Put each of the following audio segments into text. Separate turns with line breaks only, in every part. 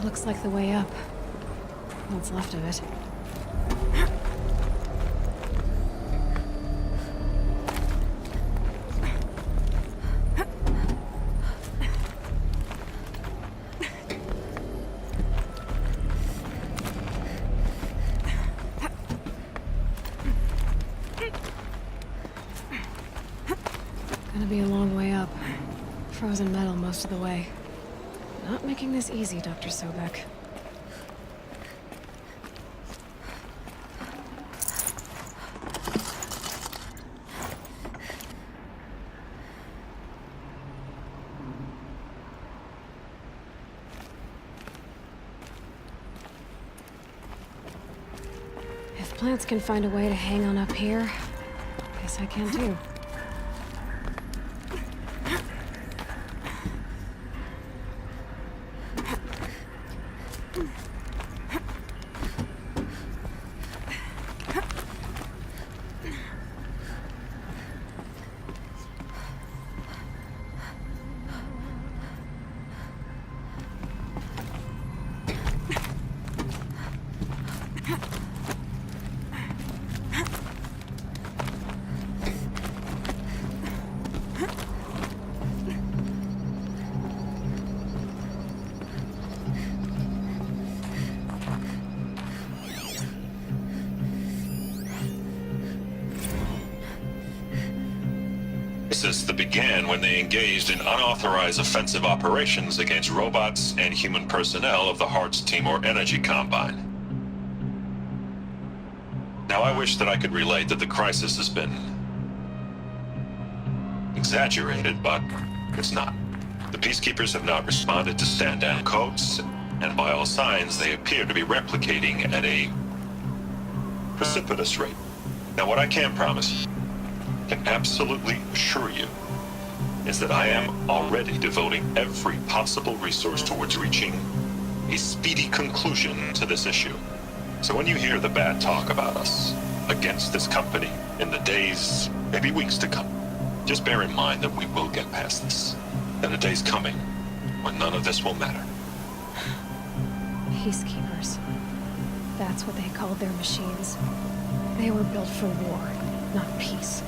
Looks like the way up. What's left of it. Gonna be a long way up. Frozen metal most of the way. Not making this easy, Dr. Sobek. If plants can find a way to hang on up here, guess I can too.
That began when they engaged in unauthorized offensive operations against robots and human personnel of the Hearts Timor Energy Combine. Now I wish that I could relate that the crisis has been exaggerated, but it's not. The Peacekeepers have not responded to stand-down codes, and by all signs they appear to be replicating at a precipitous rate. Now what I can promise, can absolutely assure you, is that I am already devoting every possible resource towards reaching a speedy conclusion to this issue. So when you hear the bad talk about us against this company in the days, maybe weeks to come, just bear in mind that we will get past this. And a day's coming when none of this will matter.
Peacekeepers. That's what they called their machines. They were built for war, not peace.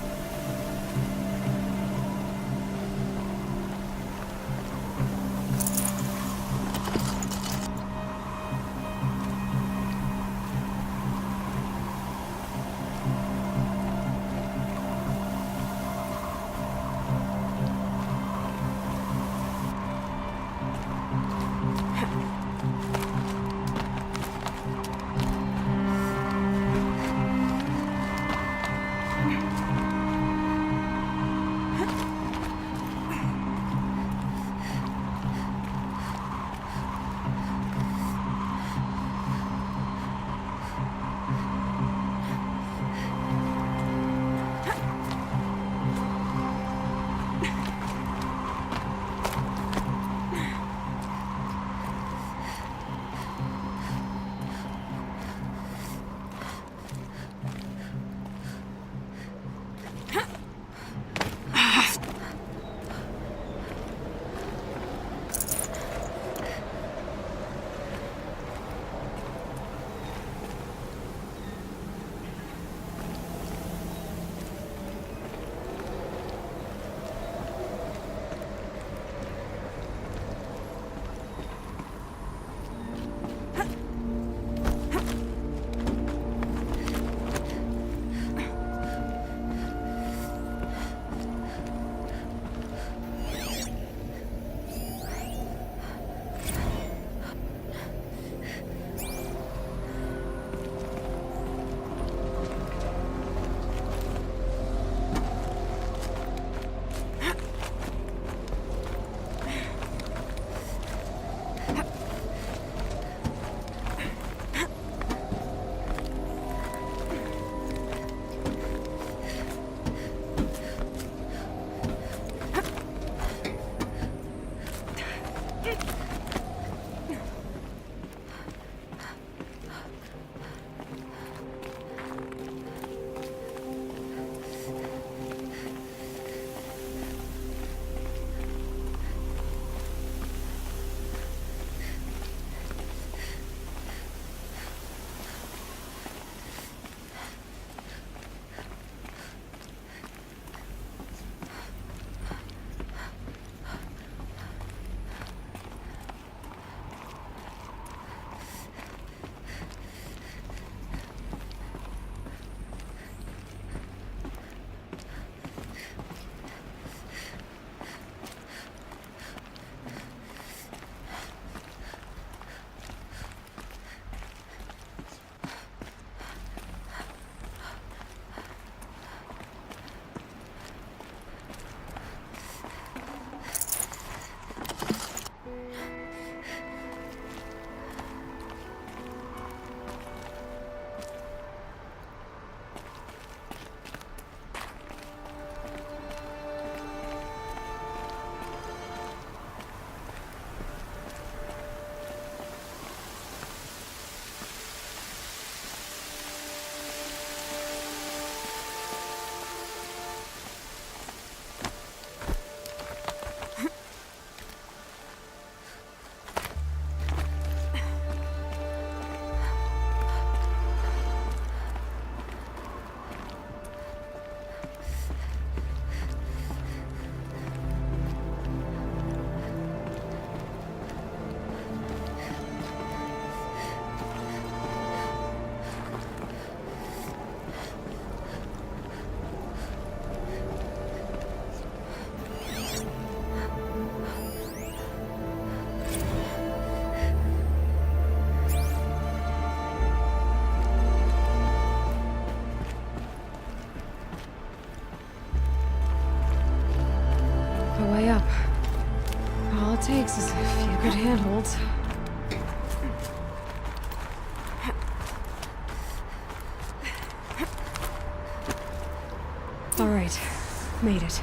Made it.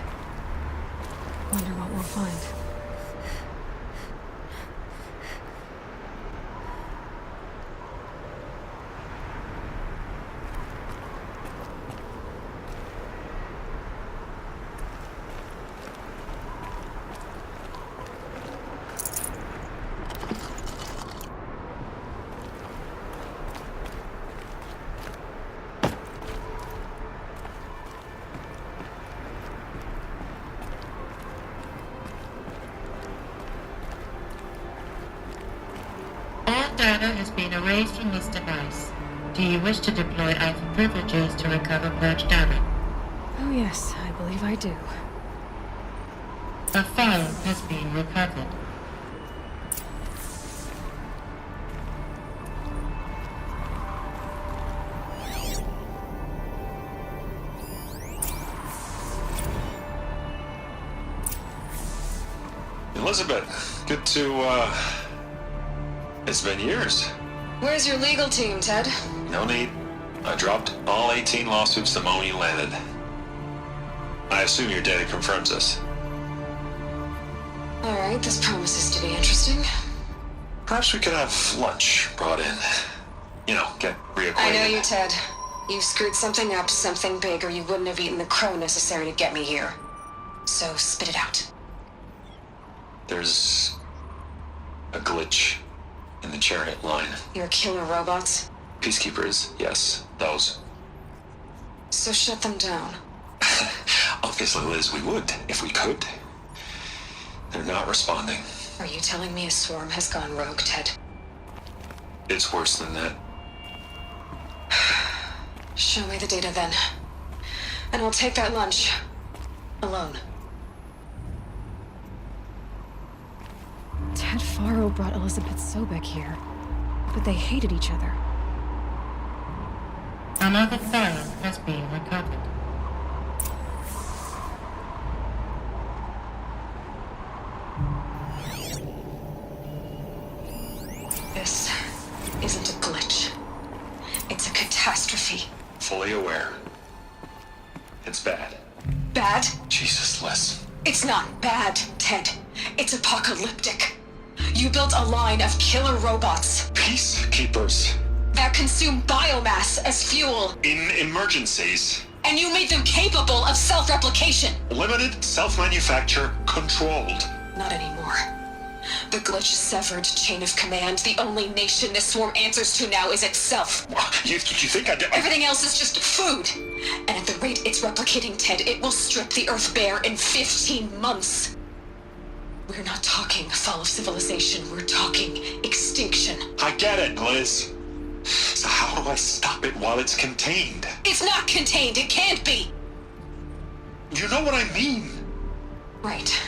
Wonder what we'll find.
All data has been erased from this device. Do you wish to deploy Alpha privileges to recover purged data?
Oh yes, I believe I do.
A file has been recovered.
Elizabeth, good to, it's been years.
Where's your legal team, Ted?
No need. I dropped all 18 lawsuits the moment you landed. I assume your data confirms this.
Alright, this promises to be interesting.
Perhaps we could have lunch brought in. You know, get reacquainted.
I know you, Ted. You've screwed something up, something big, or you wouldn't have eaten the crow necessary to get me here. So, spit it out.
There's a glitch in the chariot line.
Your killer robots?
Peacekeepers, yes, those.
So shut them down.
Obviously, Liz, we would, if we could. They're not responding.
Are you telling me a swarm has gone rogue, Ted?
It's worse than that.
Show me the data then. And I'll take that lunch. Alone. Ted Faro brought Elizabeth Sobek here. But they hated each other.
Another file has been recovered.
This isn't a glitch. It's a catastrophe.
Fully aware. It's bad.
Bad?
Jesus, Liz.
It's not bad, Ted. It's apocalyptic. You built a line of killer robots
Peacekeepers.
that consume biomass as fuel,
In emergencies.
and you made them capable of self-replication.
Limited, self-manufacture, controlled.
Not anymore. The glitch severed chain of command. The only nation this swarm answers to now is itself.
You think I did?
Everything else is just food. And at the rate it's replicating, Ted, it will strip the Earth bare in 15 months. We're not talking fall of civilization. We're talking extinction.
I get it, Liz. So how do I stop it while it's contained?
It's not contained. It can't be.
You know what I mean.
Right.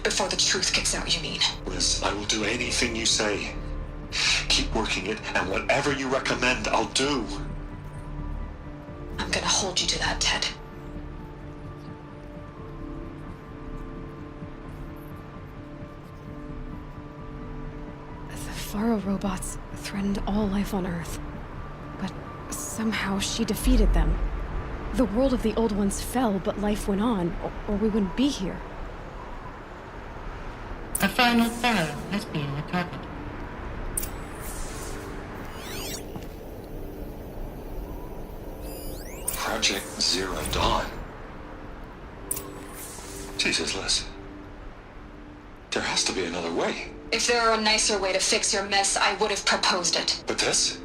Before the truth gets out, you mean?
Liz, I will do anything you say. Keep working it, and whatever you recommend, I'll do.
I'm gonna hold you to that, Ted. The Faro robots threatened all life on Earth. But somehow she defeated them. The world of the old ones fell, but life went on, or we wouldn't be here.
A final file has been recovered.
Project Zero Dawn. Jesus, Liz. There has to be another way.
If there were a nicer way to fix your mess, I would have proposed it.
But this?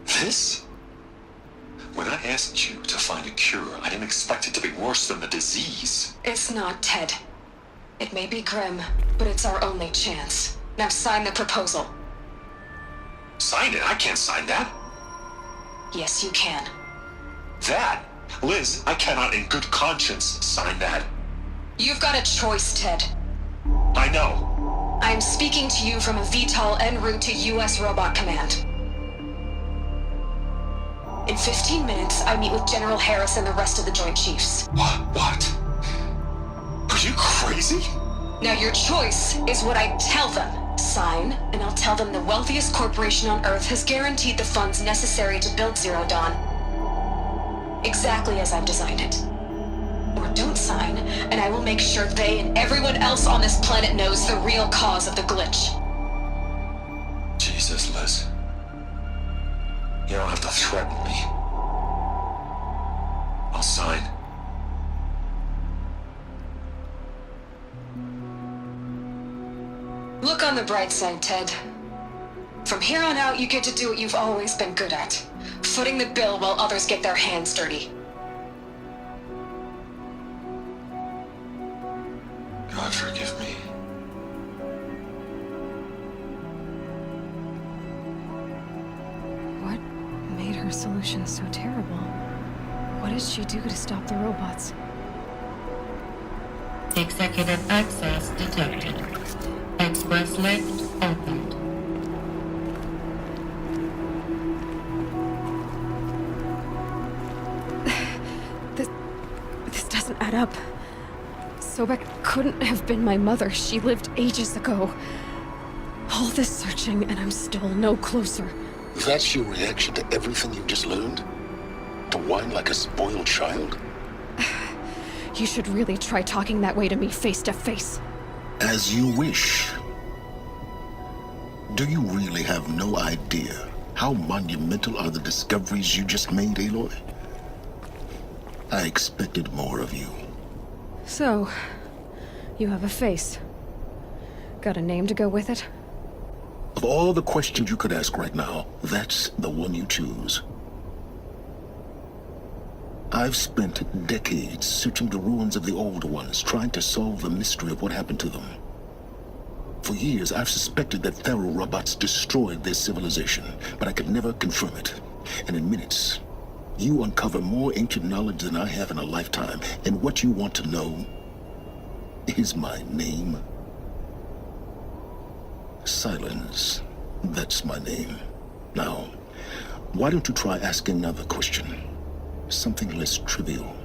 This? When I asked you to find a cure, I didn't expect it to be worse than the disease.
It's not, Ted. It may be grim, but it's our only chance. Now sign the proposal.
Sign it? I can't sign that.
Yes, you can.
That? Liz, I cannot in good conscience sign that.
You've got a choice, Ted.
I know.
I'm speaking to you from a VTOL en route to U.S. Robot Command. In 15 minutes, I meet with General Harris and the rest of the Joint Chiefs.
What? Are you crazy?
Now your choice is what I tell them. Sign, and I'll tell them the wealthiest corporation on Earth has guaranteed the funds necessary to build Zero Dawn. Exactly as I've designed it. Or don't sign, and I will make sure they and everyone else on this planet knows the real cause of the glitch.
Jesus, Liz. You don't have to threaten me. I'll sign.
Look on the bright side, Ted. From here on out, you get to do what you've always been good at. Footing the bill while others get their hands dirty.
God forgive me.
What made her solution so terrible? What did she do to stop the robots?
Executive access detected. Express lift opened.
This doesn't add up. Sobek couldn't have been my mother. She lived ages ago. All this searching, and I'm still no closer.
That's your reaction to everything you've just learned? To whine like a spoiled child?
You should really try talking that way to me face to face.
As you wish. Do you really have no idea how monumental are the discoveries you just made, Aloy? I expected more of you.
So, you have a face. Got a name to go with it?
Of all the questions you could ask right now, that's the one you choose. I've spent decades searching the ruins of the old ones, trying to solve the mystery of what happened to them. For years, I've suspected that Faro robots destroyed their civilization, but I could never confirm it. And in minutes, you uncover more ancient knowledge than I have in a lifetime, and what you want to know is my name. Silence. That's my name. Now, why don't you try asking another question? Something less trivial.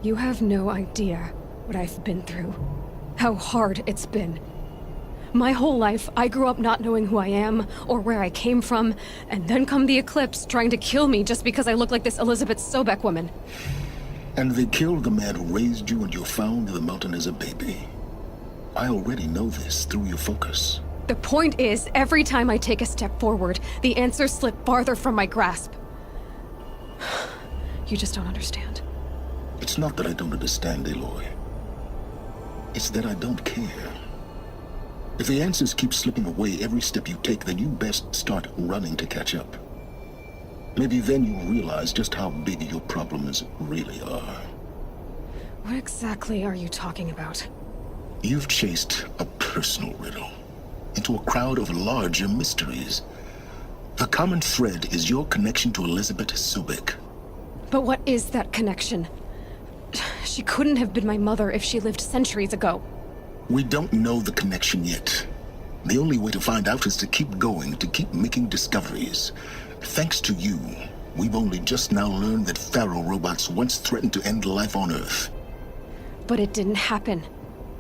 You have no idea what I've been through. How hard it's been. My whole life, I grew up not knowing who I am or where I came from, and then come the Eclipse trying to kill me just because I look like this Elizabeth Sobek woman.
And they killed the man who raised you and you found in the mountain as a baby. I already know this through your focus.
The point is, every time I take a step forward, the answers slip farther from my grasp. You just don't understand.
It's not that I don't understand, Aloy. It's that I don't care. If the answers keep slipping away every step you take, then you best start running to catch up. Maybe then you'll realize just how big your problems really are.
What exactly are you talking about?
You've chased a personal riddle into a crowd of larger mysteries. The common thread is your connection to Elizabeth Sobek.
But what is that connection? She couldn't have been my mother if she lived centuries ago.
We don't know the connection yet. The only way to find out is to keep going, to keep making discoveries. Thanks to you, we've only just now learned that Faro robots once threatened to end life on Earth.
But it didn't happen.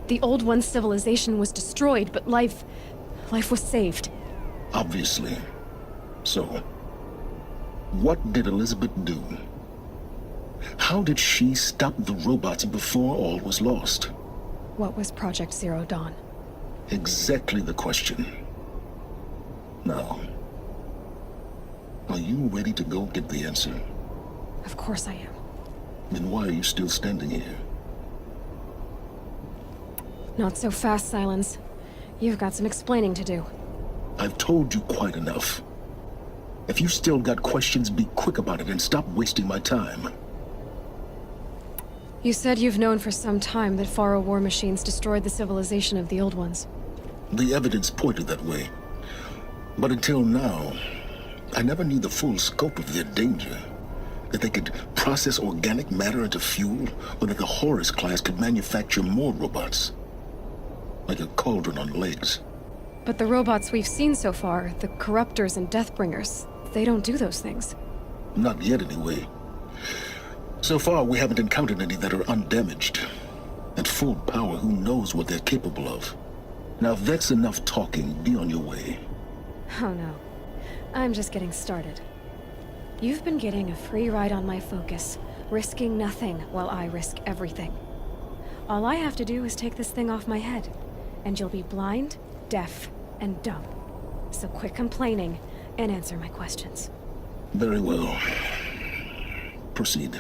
The Old One's civilization was destroyed, but life was saved.
Obviously. So, what did Elizabeth do? How did she stop the robots before all was lost?
What was Project Zero Dawn?
Exactly the question. Now, are you ready to go get the answer?
Of course I am.
Then why are you still standing here?
Not so fast, Silence. You've got some explaining to do.
I've told you quite enough. If you've still got questions, be quick about it and stop wasting my time.
You said you've known for some time that Faro war machines destroyed the civilization of the Old Ones.
The evidence pointed that way. But until now, I never knew the full scope of their danger. That they could process organic matter into fuel, or that the Horus class could manufacture more robots. Like a cauldron on legs.
But the robots we've seen so far, the Corruptors and Deathbringers, they don't do those things.
Not yet, anyway. So far, we haven't encountered any that are undamaged. At full power, who knows what they're capable of? Now, if that's enough talking, be on your way.
Oh no. I'm just getting started. You've been getting a free ride on my focus, risking nothing while I risk everything. All I have to do is take this thing off my head, and you'll be blind, deaf, and dumb. So quit complaining and answer my questions.
Very well. Proceed.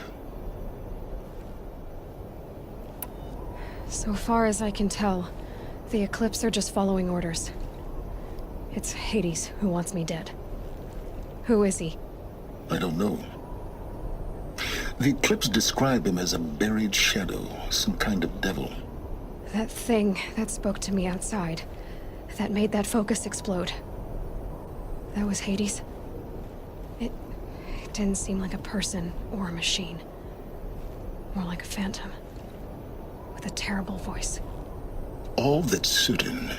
So far as I can tell, the Eclipse are just following orders. It's Hades who wants me dead. Who is he?
I don't know. The Eclipse describe him as a buried shadow, some kind of devil.
That thing that spoke to me outside, that made that focus explode. That was Hades? It didn't seem like a person or a machine. More like a phantom. With a terrible voice.
All that's certain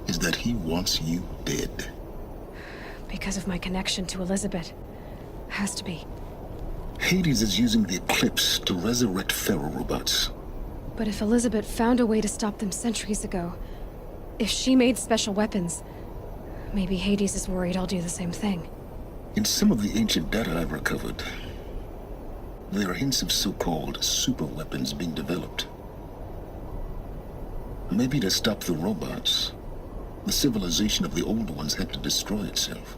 is that he wants you dead.
Because of my connection to Elizabeth. Has to be.
Hades is using the Eclipse to resurrect ferrorobots.
But if Elizabeth found a way to stop them centuries ago, if she made special weapons, maybe Hades is worried I'll do the same thing.
In some of the ancient data I've recovered, there are hints of so-called super weapons being developed. Maybe to stop the robots, the civilization of the old ones had to destroy itself.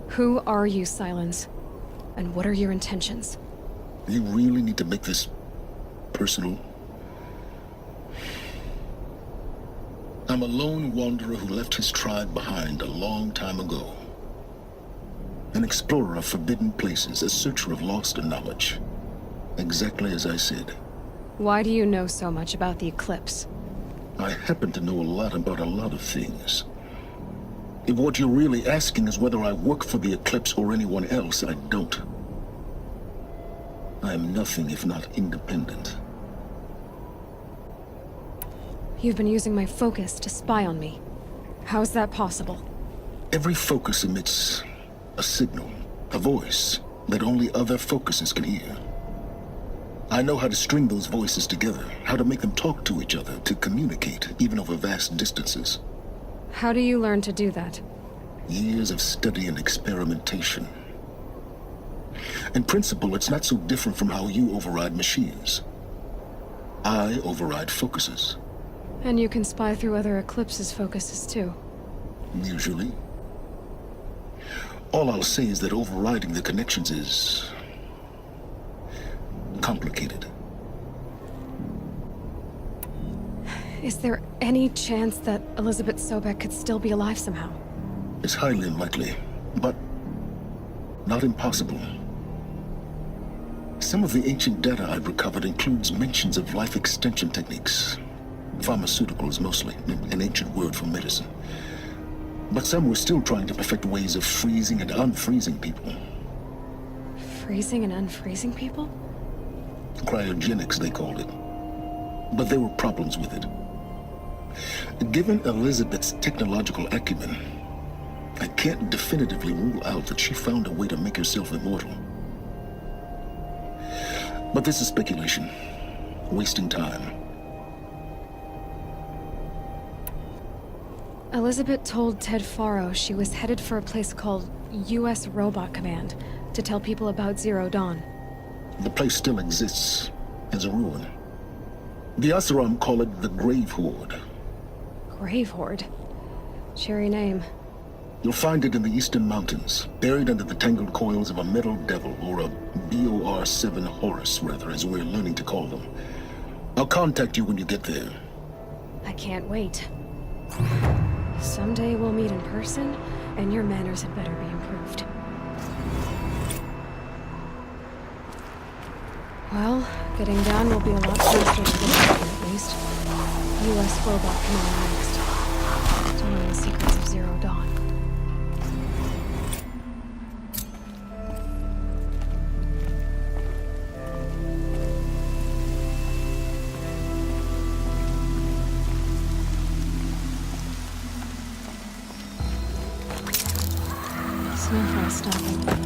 Who are you, Silence? And what are your intentions?
You really need to make this personal? I'm a lone wanderer who left his tribe behind a long time ago. An explorer of forbidden places, a searcher of lost knowledge. Exactly as I said.
Why do you know so much about the Eclipse?
I happen to know a lot about a lot of things. If what you're really asking is whether I work for the Eclipse or anyone else, I don't. I am nothing if not independent.
You've been using my focus to spy on me. How's that possible?
Every focus emits a signal, a voice, that only other focuses can hear. I know how to string those voices together, how to make them talk to each other, to communicate, even over vast distances.
How do you learn to do that?
Years of study and experimentation. In principle, it's not so different from how you override machines. I override focuses.
And you can spy through other Eclipse's focuses too.
Usually. All I'll say is that overriding the connections is complicated.
Is there any chance that Elizabeth Sobek could still be alive somehow?
It's highly unlikely, but not impossible. Some of the ancient data I've recovered includes mentions of life extension techniques. Pharmaceuticals mostly, an ancient word for medicine. But some were still trying to perfect ways of freezing and unfreezing people.
Freezing and unfreezing people?
Cryogenics, they called it. But there were problems with it. Given Elizabeth's technological acumen, I can't definitively rule out that she found a way to make herself immortal. But this is speculation. Wasting time.
Elizabeth told Ted Faro she was headed for a place called U.S. Robot Command to tell people about Zero Dawn.
The place still exists as a ruin. The Oseram call it the Grave Horde.
Grave Horde? Cheery name.
You'll find it in the Eastern Mountains, buried under the tangled coils of a metal devil, or a BOR-7 Horus, rather, as we're learning to call them. I'll contact you when you get there.
I can't wait. Someday we'll meet in person, and your manners had better be improved. Well, getting down will be a lot faster to get out here, at least. U.S. Robot Command next. To learn the secrets of Zero Dawn. Snowfall stopping.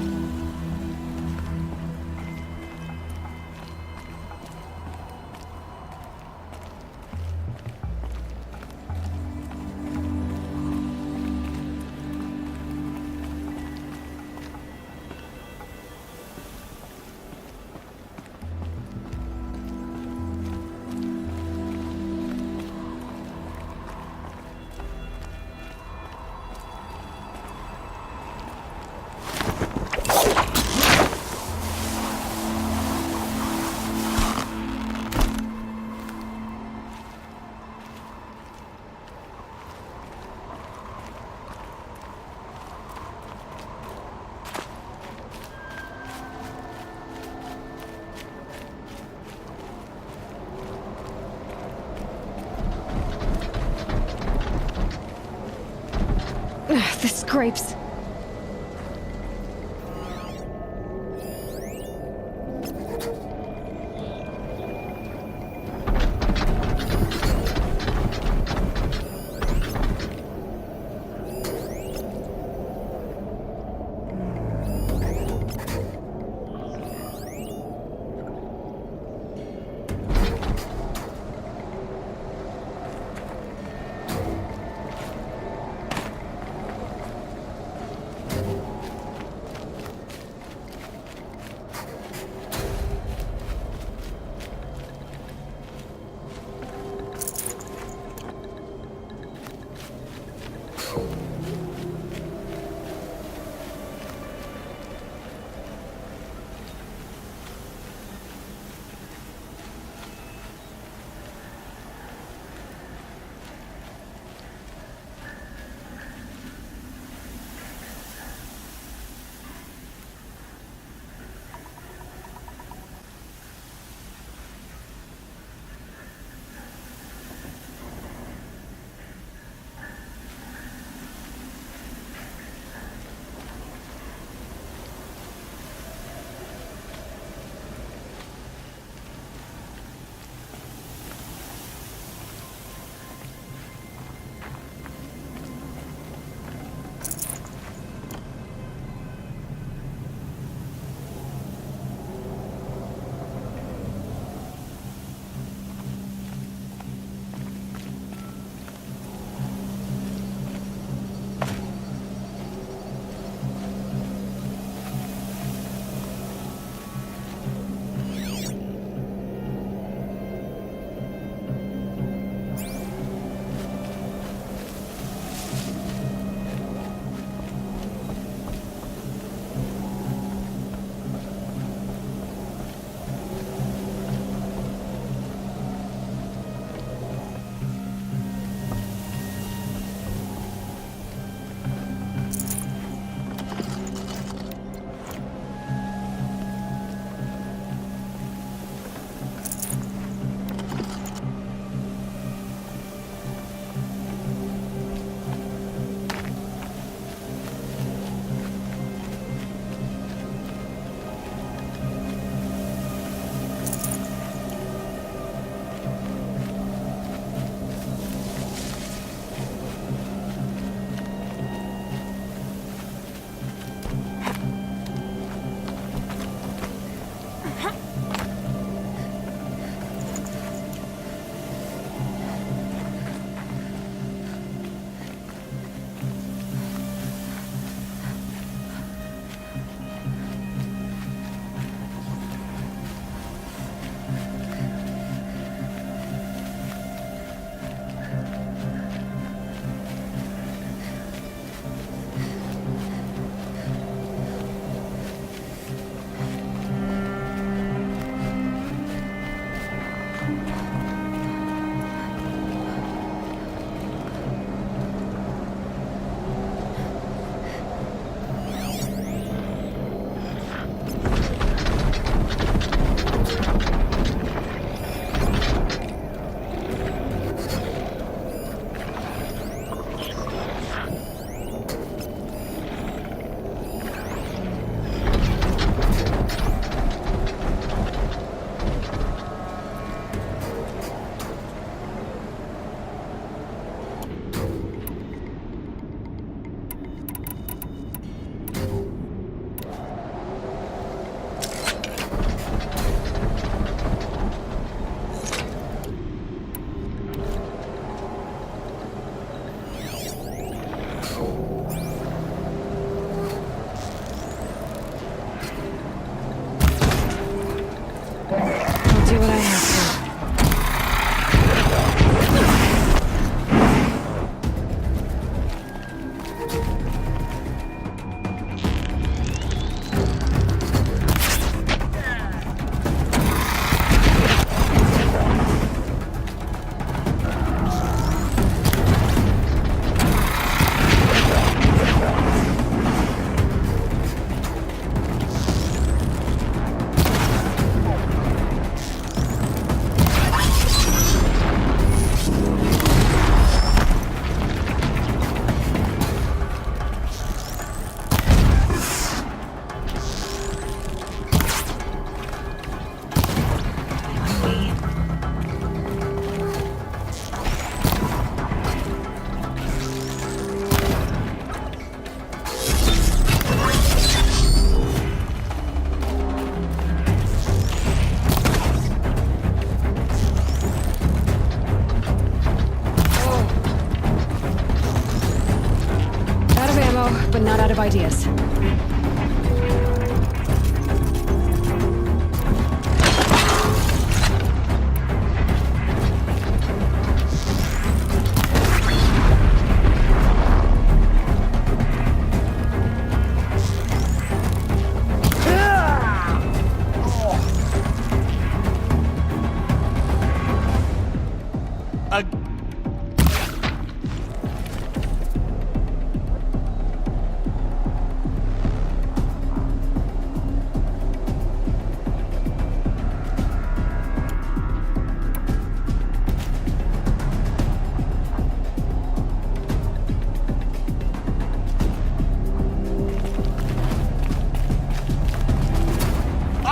scrapes.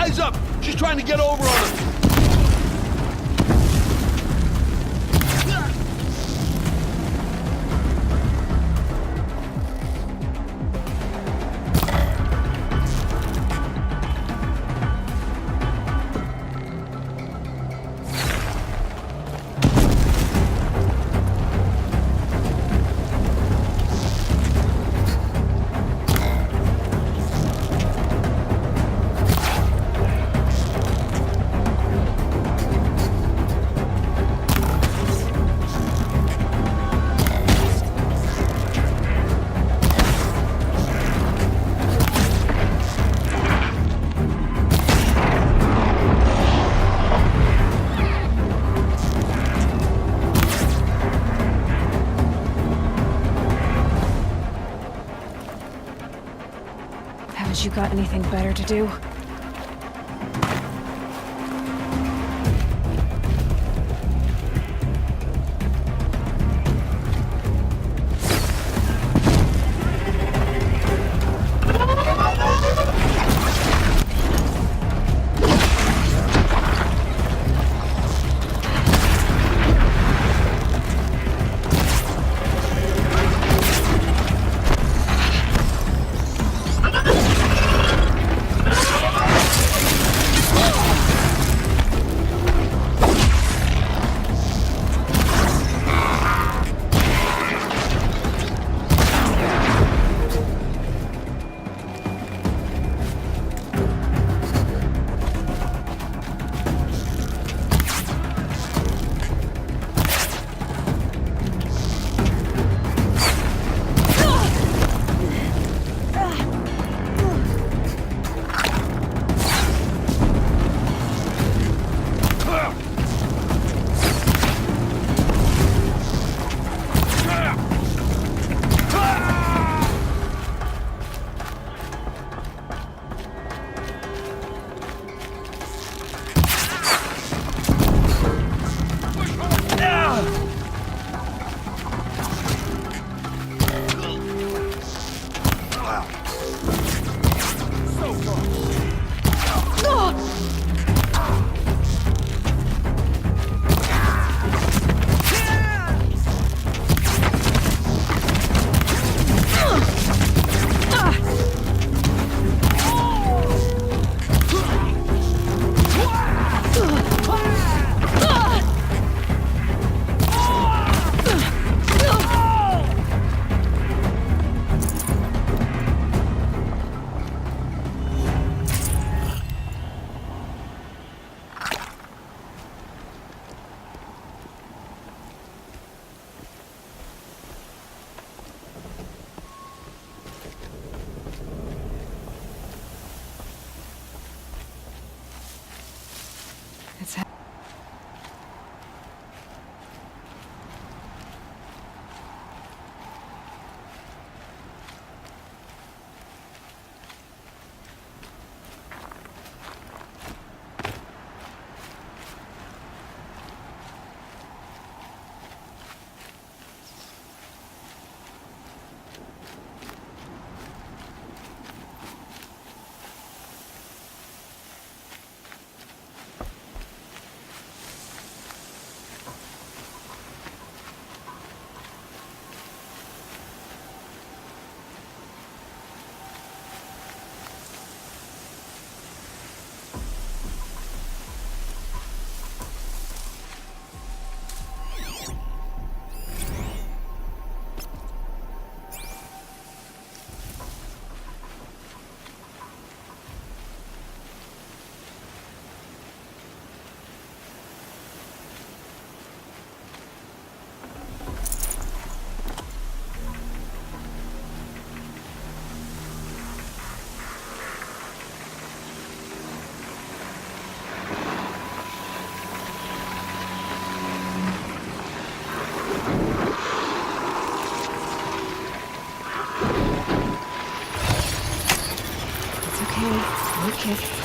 Eyes up! She's trying to get over on us!
Haven't you got anything better to do? Okay.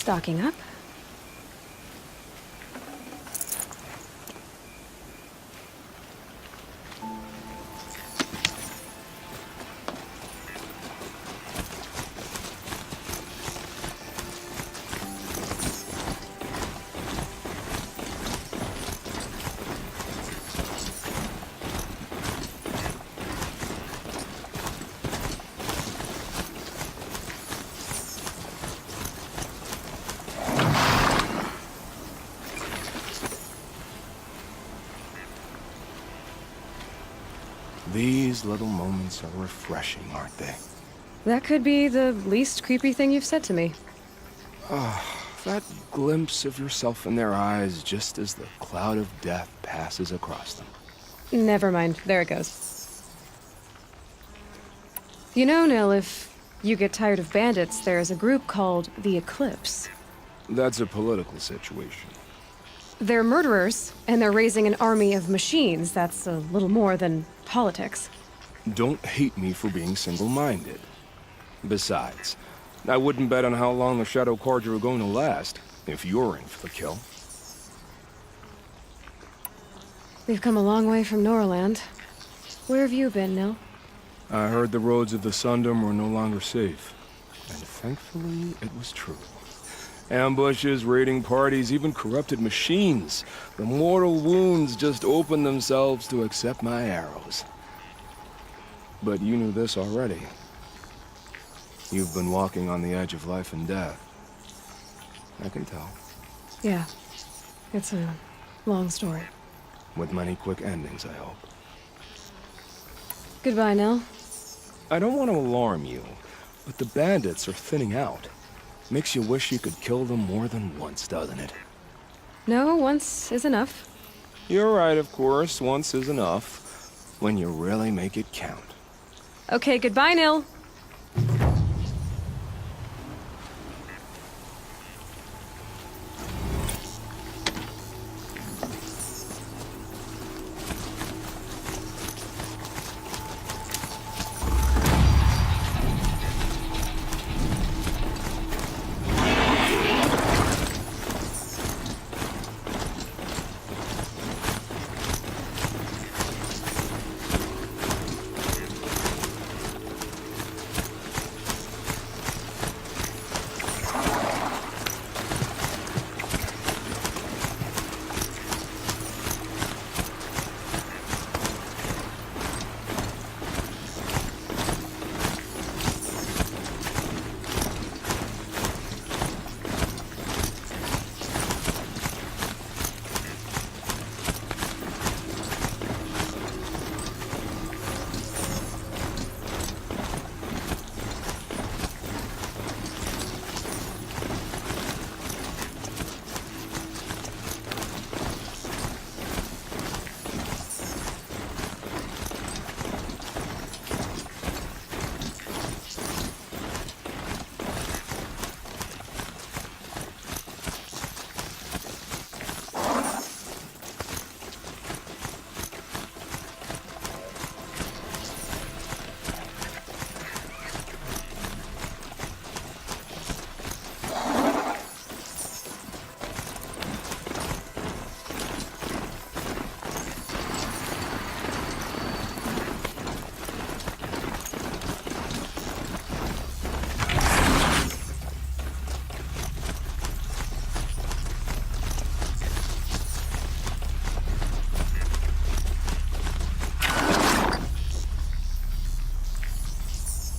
Stocking up.
These little moments are refreshing, aren't they?
That could be the least creepy thing you've said to me.
That glimpse of yourself in their eyes just as the cloud of death passes across them.
Never mind. There it goes. You know, Nil, if you get tired of bandits, there is a group called the Eclipse.
That's a political situation.
They're murderers, and they're raising an army of machines. That's a little more than politics.
Don't hate me for being single-minded. Besides, I wouldn't bet on how long the Shadow Carja are going to last, if you're in for the kill.
We've come a long way from Norland. Where have you been, Nil?
I heard the roads of the Sundom were no longer safe. And thankfully, it was true. Ambushes, raiding parties, even corrupted machines. The mortal wounds just opened themselves to accept my arrows. But you knew this already. You've been walking on the edge of life and death. I can tell.
Yeah. It's a long story.
With many quick endings, I hope.
Goodbye, Nil.
I don't want to alarm you, but the bandits are thinning out. Makes you wish you could kill them more than once, doesn't it?
No, once is enough.
You're right, of course. Once is enough. When you really make it count.
Okay, goodbye, Nil.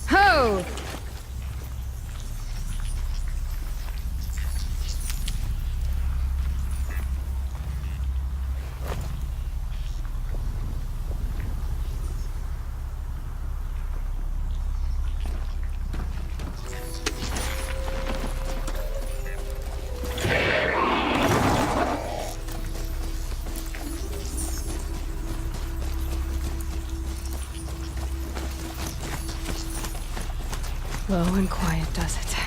Ho! Low and quiet does it.